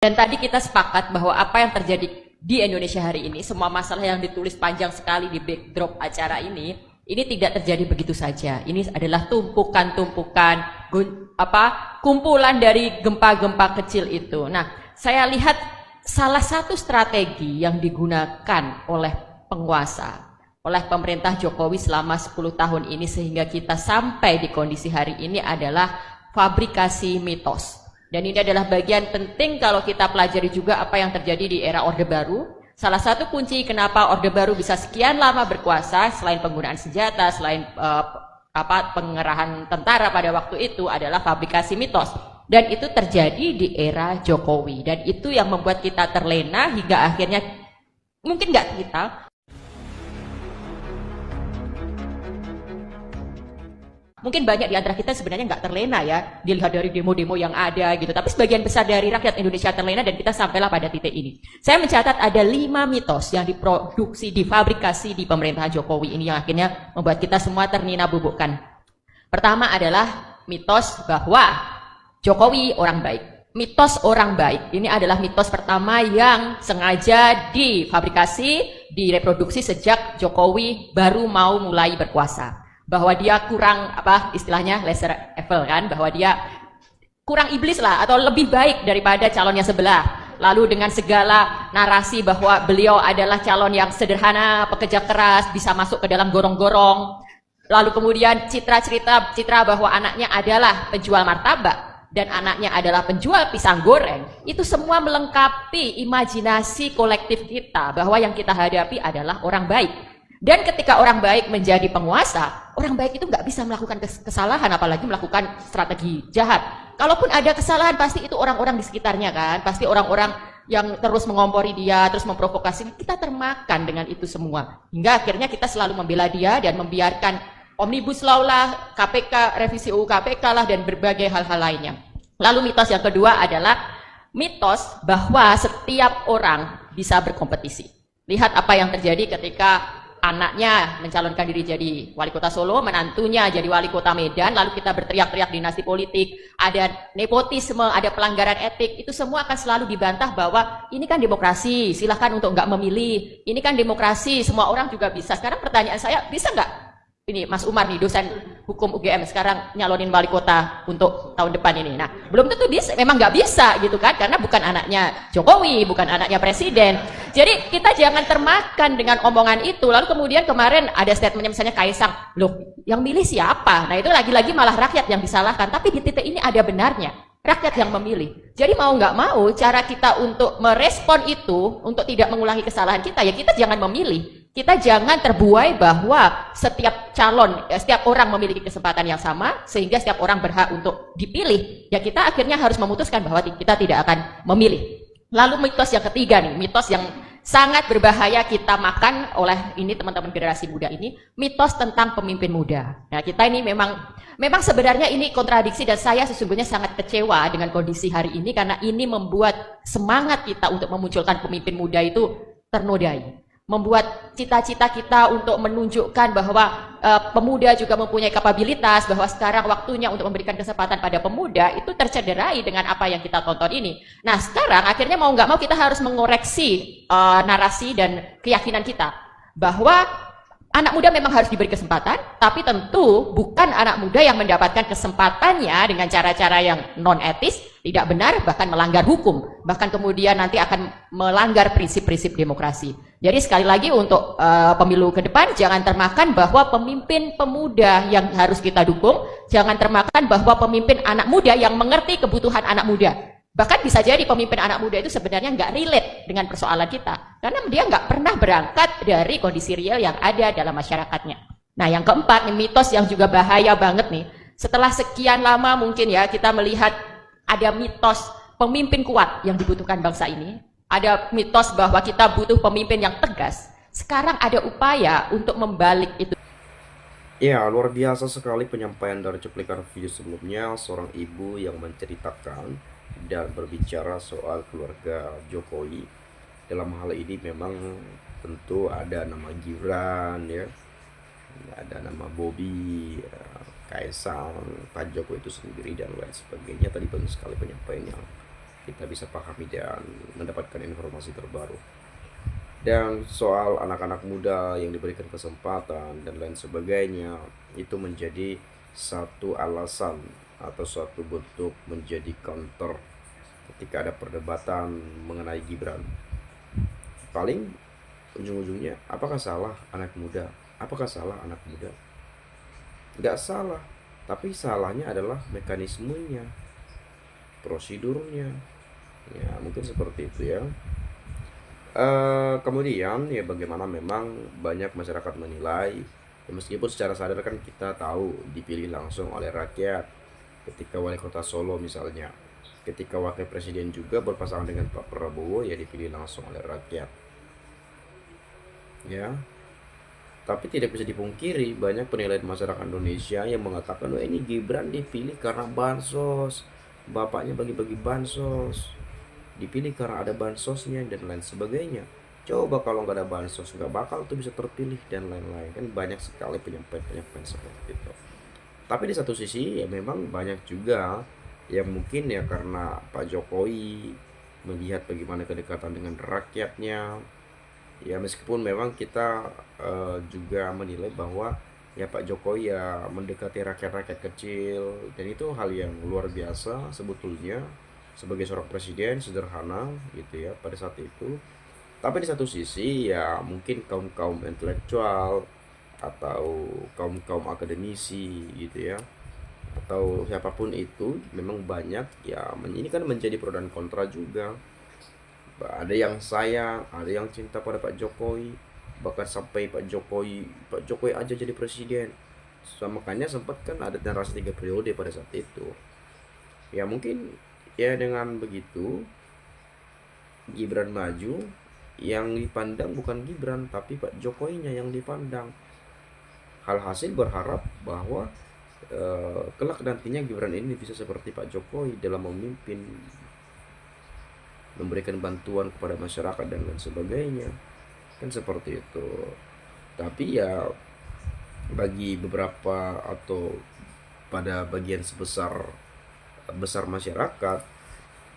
Dan tadi kita sepakat bahwa apa yang terjadi di Indonesia hari ini, semua masalah yang ditulis panjang sekali di backdrop acara ini tidak terjadi begitu saja. Ini adalah tumpukan-tumpukan kumpulan dari gempa-gempa kecil itu. Nah, saya lihat salah satu strategi yang digunakan oleh penguasa, oleh pemerintah Jokowi selama 10 tahun ini sehingga kita sampai di kondisi hari ini adalah fabrikasi mitos. Dan ini adalah bagian penting kalau kita pelajari juga apa yang terjadi di era Orde Baru. Salah satu kunci kenapa Orde Baru bisa sekian lama berkuasa, selain penggunaan senjata, selain pengerahan tentara pada waktu itu adalah fabrikasi mitos. Dan itu terjadi di era Jokowi. Dan itu yang membuat kita terlena hingga akhirnya, mungkin nggak kita, mungkin banyak di antara kita sebenarnya nggak terlena ya, dilihat dari demo-demo yang ada gitu. Tapi sebagian besar dari rakyat Indonesia terlena dan kita sampailah pada titik ini. Saya mencatat ada 5 mitos yang diproduksi, difabrikasi di pemerintahan Jokowi ini yang akhirnya membuat kita semua ternina-bubukkan. Pertama adalah mitos bahwa Jokowi orang baik. Mitos orang baik ini adalah mitos pertama yang sengaja difabrikasi, direproduksi sejak Jokowi baru mau mulai berkuasa. Bahwa dia kurang istilahnya lesser evil kan, bahwa dia kurang iblis lah atau lebih baik daripada calonnya sebelah. Lalu dengan segala narasi bahwa beliau adalah calon yang sederhana, pekerja keras, bisa masuk ke dalam gorong-gorong. Lalu kemudian citra bahwa anaknya adalah penjual martabak dan anaknya adalah penjual pisang goreng. Itu semua melengkapi imajinasi kolektif kita bahwa yang kita hadapi adalah orang baik. Dan ketika orang baik menjadi penguasa, orang baik itu nggak bisa melakukan kesalahan, apalagi melakukan strategi jahat. Kalaupun ada kesalahan, pasti itu orang-orang di sekitarnya kan, pasti orang-orang yang terus mengompori dia, terus memprovokasi. Kita termakan dengan itu semua. Hingga akhirnya kita selalu membela dia dan membiarkan Omnibus Law lah, KPK, revisi UU KPK lah, dan berbagai hal-hal lainnya. Lalu mitos yang kedua adalah mitos bahwa setiap orang bisa berkompetisi. Lihat apa yang terjadi ketika anaknya mencalonkan diri jadi wali kota Solo, menantunya jadi wali kota Medan, lalu kita berteriak-teriak dinasti politik, ada nepotisme, ada pelanggaran etik, itu semua akan selalu dibantah bahwa ini kan demokrasi, silahkan untuk nggak memilih, ini kan demokrasi, semua orang juga bisa. Sekarang pertanyaan saya, bisa nggak ini Mas Umar nih, dosen hukum UGM, sekarang nyalonin wali kota untuk tahun depan ini? Nah, belum tentu bisa, memang nggak bisa gitu kan, karena bukan anaknya Jokowi, bukan anaknya presiden. Jadi kita jangan termakan dengan omongan itu. Lalu kemudian kemarin ada statementnya misalnya Kaisang, loh yang milih siapa? Nah itu lagi-lagi malah rakyat yang disalahkan. Tapi di titik ini ada benarnya, rakyat yang memilih. Jadi mau nggak mau cara kita untuk merespon itu, untuk tidak mengulangi kesalahan kita, ya kita jangan memilih. Kita jangan terbuai bahwa setiap calon, setiap orang memiliki kesempatan yang sama, sehingga setiap orang berhak untuk dipilih. Ya kita akhirnya harus memutuskan bahwa kita tidak akan memilih. Lalu mitos yang ketiga nih, mitos yang sangat berbahaya kita makan oleh ini teman-teman generasi muda ini, mitos tentang pemimpin muda. Nah kita ini memang sebenarnya ini kontradiksi dan saya sesungguhnya sangat kecewa dengan kondisi hari ini karena ini membuat semangat kita untuk memunculkan pemimpin muda itu ternodai. Membuat cita-cita kita untuk menunjukkan bahwa pemuda juga mempunyai kapabilitas, bahwa sekarang waktunya untuk memberikan kesempatan pada pemuda itu tercederai dengan apa yang kita tonton ini. Nah sekarang akhirnya mau nggak mau kita harus mengoreksi narasi dan keyakinan kita bahwa anak muda memang harus diberi kesempatan, tapi tentu bukan anak muda yang mendapatkan kesempatannya dengan cara-cara yang non-etis, tidak benar, bahkan melanggar hukum, bahkan kemudian nanti akan melanggar prinsip-prinsip demokrasi. Jadi sekali lagi untuk pemilu ke depan, jangan termakan bahwa pemimpin pemuda yang harus kita dukung, jangan termakan bahwa pemimpin anak muda yang mengerti kebutuhan anak muda. Bahkan bisa jadi pemimpin anak muda itu sebenarnya nggak relate dengan persoalan kita. Karena dia nggak pernah berangkat dari kondisi real yang ada dalam masyarakatnya. Nah yang keempat, mitos yang juga bahaya banget nih. Setelah sekian lama mungkin ya kita melihat ada mitos pemimpin kuat yang dibutuhkan bangsa ini. Ada mitos bahwa kita butuh pemimpin yang tegas. Sekarang ada upaya untuk membalik itu. Ya, luar biasa sekali penyampaian dari cuplikan video sebelumnya, seorang ibu yang menceritakan dan berbicara soal keluarga Jokowi. Dalam hal ini memang tentu ada nama Gibran ya, ada nama Bobi, Kaisang, Pak Jokowi itu sendiri dan lain sebagainya. Tadi banyak sekali penyampaian kita bisa pahami dan mendapatkan informasi terbaru. Dan soal anak-anak muda yang diberikan kesempatan dan lain sebagainya, itu menjadi satu alasan atau suatu bentuk menjadi counter ketika ada perdebatan mengenai Gibran. Paling ujung-ujungnya, apakah salah anak muda? Apakah salah anak muda? Nggak salah, tapi salahnya adalah mekanismenya, prosedurnya. Ya, mungkin seperti itu ya. Kemudian ya bagaimana memang banyak masyarakat menilai, ya meskipun secara sadar kan kita tahu dipilih langsung oleh rakyat ketika wali kota Solo misalnya, ketika wakil presiden juga berpasangan dengan Pak Prabowo ya dipilih langsung oleh rakyat ya. Tapi tidak bisa dipungkiri banyak penilaian masyarakat Indonesia yang mengatakan oh ini Gibran dipilih karena bansos, bapaknya bagi-bagi bansos, dipilih karena ada bansosnya dan lain sebagainya. Coba kalau nggak ada bansos nggak bakal tuh bisa terpilih dan lain-lain. Kan banyak sekali penyampaian seperti itu. Tapi di satu sisi ya memang banyak juga yang mungkin ya karena Pak Jokowi melihat bagaimana kedekatan dengan rakyatnya. Ya meskipun memang kita juga menilai bahwa ya Pak Jokowi ya mendekati rakyat-rakyat kecil dan itu hal yang luar biasa sebetulnya sebagai seorang presiden sederhana gitu ya pada saat itu. Tapi di satu sisi ya mungkin kaum-kaum intelektual atau kaum-kaum akademisi gitu ya atau siapapun itu memang banyak ya ini kan menjadi pro dan kontra juga. Ada yang sayang, ada yang cinta pada Pak Jokowi, bahkan sampai Pak Jokowi aja jadi presiden. So, makanya sempat kan ada narasi 3 periode pada saat itu. Ya mungkin ya dengan begitu Gibran maju, yang dipandang bukan Gibran tapi Pak Jokowinya yang dipandang. Alhasil berharap bahwa kelak nantinya Gibran ini bisa seperti Pak Jokowi dalam memimpin, memberikan bantuan kepada masyarakat dan lain sebagainya, kan seperti itu. Tapi ya bagi beberapa atau pada bagian besar masyarakat,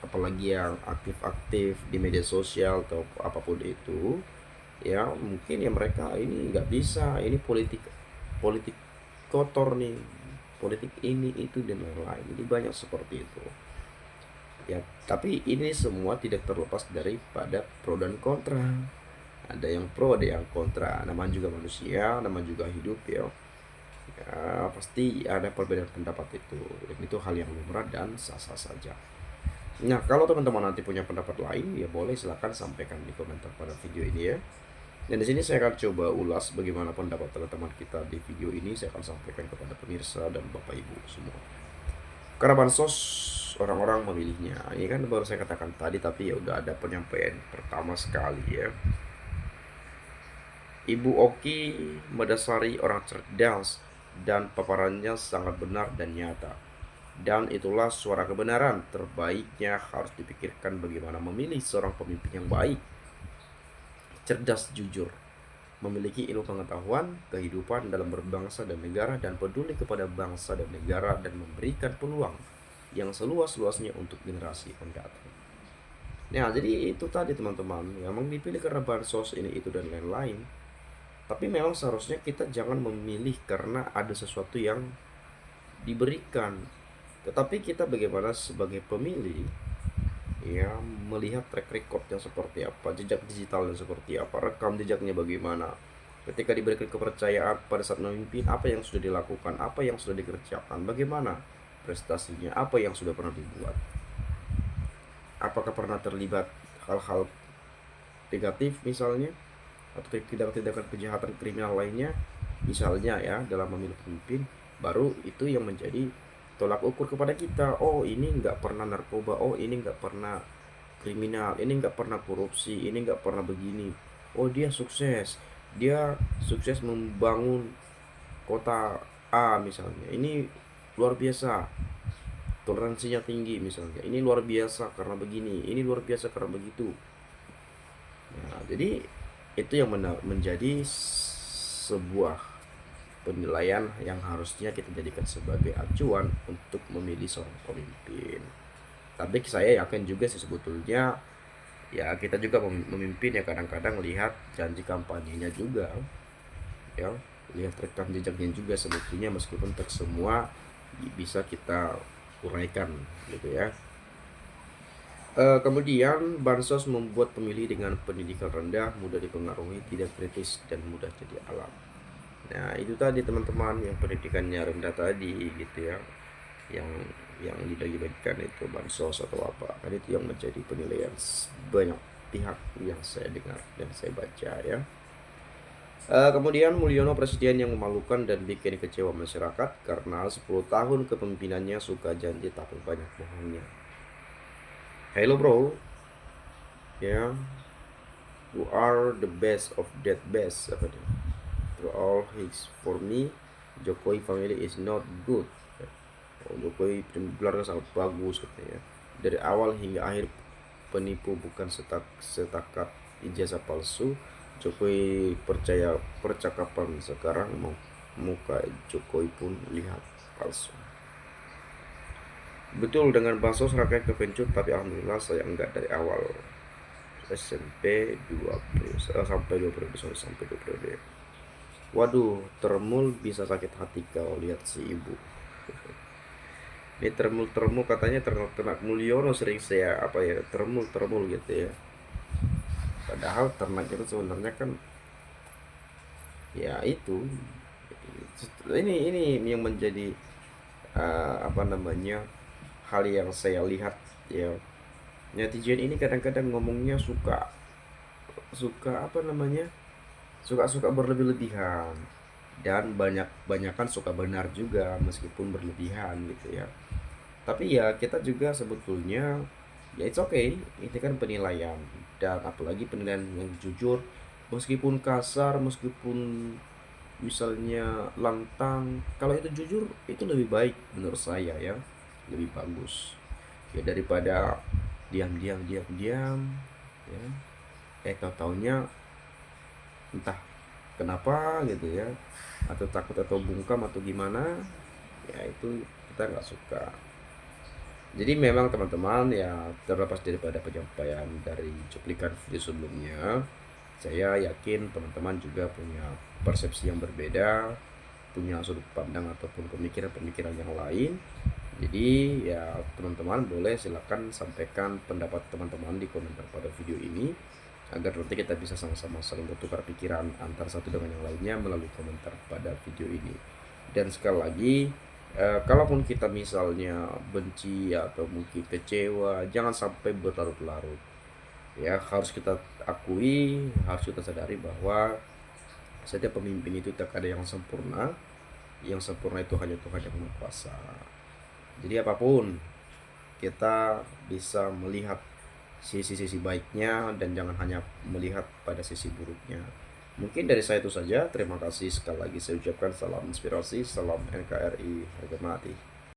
apalagi yang aktif-aktif di media sosial atau apapun itu, ya mungkin ya mereka ini nggak bisa, ini politik politik kotor nih, politik ini itu dan lain-lain. Jadi banyak seperti itu ya. Tapi ini semua tidak terlepas daripada pro dan kontra. Ada yang pro, ada yang kontra. Namanya juga manusia, namanya juga hidup ya. Ya pasti ada perbedaan pendapat itu. Dan itu hal yang lumrah dan sah-sah saja. Nah, kalau teman-teman nanti punya pendapat lain, ya boleh silahkan sampaikan di komentar pada video ini ya. Dan di sini saya akan coba ulas bagaimana pendapat teman-teman kita di video ini. Saya akan sampaikan kepada pemirsa dan Bapak Ibu semua. Karena bansos orang-orang memilihnya. Ini kan baru saya katakan tadi, tapi ya udah ada penyampaian pertama sekali ya. Ibu Oki Madasari orang cerdas dan paparannya sangat benar dan nyata. Dan itulah suara kebenaran. Terbaiknya harus dipikirkan bagaimana memilih seorang pemimpin yang baik, cerdas, jujur, memiliki ilmu pengetahuan, kehidupan dalam berbangsa dan negara, dan peduli kepada bangsa dan negara, dan memberikan peluang yang seluas-luasnya untuk generasi mendatang. Nah, jadi itu tadi teman-teman, memang dipilih karena bansos ini, itu, dan lain-lain. Tapi memang seharusnya kita jangan memilih karena ada sesuatu yang diberikan. Tetapi kita bagaimana sebagai pemilih ya melihat track recordnya seperti apa, jejak digitalnya seperti apa, rekam jejaknya bagaimana, ketika diberikan kepercayaan pada saat memimpin, apa yang sudah dilakukan, apa yang sudah dikerjakan, bagaimana prestasinya, apa yang sudah pernah dibuat, apakah pernah terlibat hal-hal negatif misalnya atau tindakan kejahatan kriminal lainnya misalnya ya dalam memilih pemimpin. Baru itu yang menjadi tolak ukur kepada kita. Oh ini nggak pernah narkoba, oh ini nggak pernah kriminal, ini nggak pernah korupsi, ini nggak pernah begini. Oh dia sukses membangun kota A misalnya, ini luar biasa, toleransinya tinggi misalnya, ini luar biasa karena begini, ini luar biasa karena begitu. Nah jadi itu yang menjadi sebuah penilaian yang harusnya kita jadikan sebagai acuan untuk memilih seorang pemimpin. Tapi saya yakin juga sih sebetulnya ya kita juga memimpin ya kadang-kadang lihat janji kampanyenya juga ya, lihat rekam jejaknya juga sebetulnya, meskipun tak semua bisa kita uraikan gitu ya. Kemudian bansos membuat pemilih dengan pendidikan rendah mudah dipengaruhi, tidak kritis, dan mudah jadi alam. Nah itu tadi teman-teman, yang pendidikannya rendah tadi gitu ya, yang dibagi-bagikan itu bansos atau apa, kan itu yang menjadi penilaian banyak pihak yang saya dengar dan saya baca ya. Kemudian Mulyono presiden yang memalukan dan bikin kecewa masyarakat karena 10 tahun kepemimpinannya suka janji tapi banyak bohongnya. Hello bro, ya, you are the best of that best apa dia? To all his for me, Jokowi family is not good. Oh, Jokowi keluarga sangat bagus katanya. Dari awal hingga akhir penipu bukan setakat ijazah palsu. Jokowi percaya percakapan sekarang, muka Jokowi pun lihat palsu. Betul, dengan bansos rakyat kepencut, tapi alhamdulillah saya enggak dari awal. SMP 2 periode sampai 2 periode sampai 2 periode. Waduh, Termul bisa sakit hati kalau lihat si ibu. Ini Termul katanya ternak Mulyono sering saya apa ya, Termul gitu ya. Padahal ternak itu sebenarnya kan ya itu, ini yang menjadi apa namanya, hal yang saya lihat ya. Netizen ini kadang-kadang ngomongnya suka apa namanya, suka berlebih-lebihan, dan banyakan suka benar juga meskipun berlebihan gitu ya. Tapi ya kita juga sebetulnya ya it's okay, itu kan penilaian, dan apalagi penilaian yang jujur, meskipun kasar, meskipun misalnya lantang, kalau itu jujur itu lebih baik menurut saya ya, lebih bagus ya daripada diam ya, taunya entah kenapa gitu ya, atau takut atau bungkam atau gimana, ya itu kita nggak suka. Jadi memang teman-teman ya, terlepas daripada penyampaian dari cuplikan video sebelumnya, saya yakin teman-teman juga punya persepsi yang berbeda, punya sudut pandang ataupun pemikiran-pemikiran yang lain. Jadi ya teman-teman boleh silakan sampaikan pendapat teman-teman di komentar pada video ini, agar nanti kita bisa sama-sama saling bertukar pikiran antara satu dengan yang lainnya melalui komentar pada video ini. Dan sekali lagi, kalaupun kita misalnya benci atau mungkin kecewa, jangan sampai berlarut-larut ya. Harus kita akui, harus kita sadari bahwa setiap pemimpin itu tak ada yang sempurna. Yang sempurna itu hanya Tuhan yang Maha Kuasa. Jadi apapun, kita bisa melihat sisi-sisi baiknya dan jangan hanya melihat pada sisi buruknya. Mungkin dari saya itu saja. Terima kasih sekali lagi saya ucapkan salam inspirasi, salam NKRI, harga mati.